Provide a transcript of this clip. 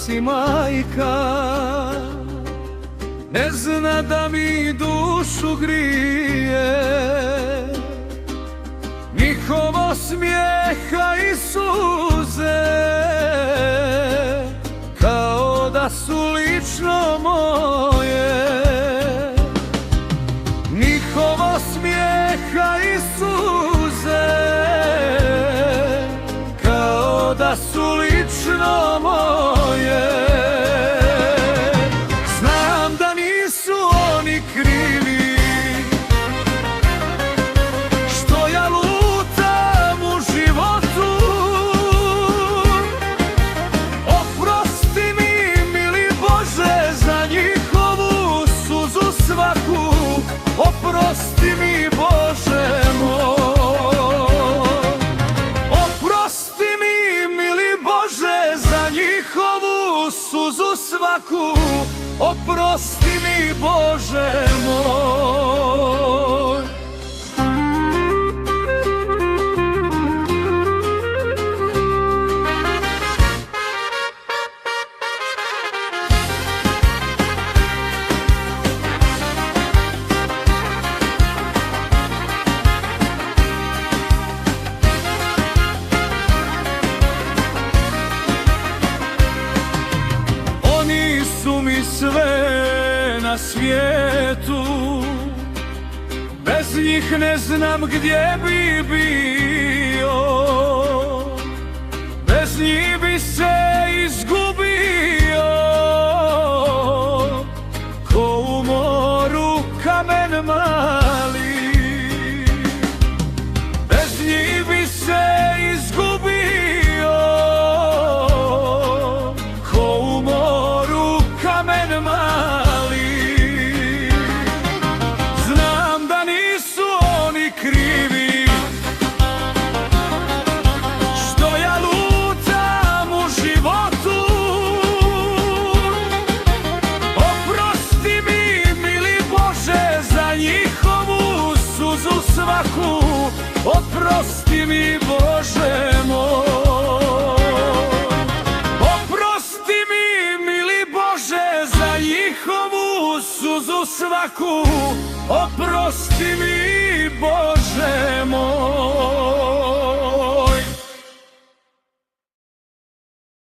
si majka, ne zna da mi dušu grije. Njihovo smijeha i suze kao da su lično moje. Njihovo smijeha i suze kao da su lično moje. Znam da nisu oni krivi što ja lutam u životu. Oprosti mi, mili Bože, za njihovu suzu svaku. Oprosti mi, Bože moj. Oprosti mi, mili Bože, za njihovu suzu svaku. Oprosti mi, Bože moj. Su mi sve na svijetu, bez njih ne znam gdje bi bio. Bez njih bi se izgubio, ko u moru kamen mali. Bez njih bi se izgubio, ko u moru kamen mali. Znam da nisu oni krivi što ja lutam u životu. Oprosti mi, mili Bože, za njihovu suzu svaku. Oprosti mi, Bože moj. Oprosti mi, mili Bože, za njihovu suzu svaku. Oprosti mi, Bože.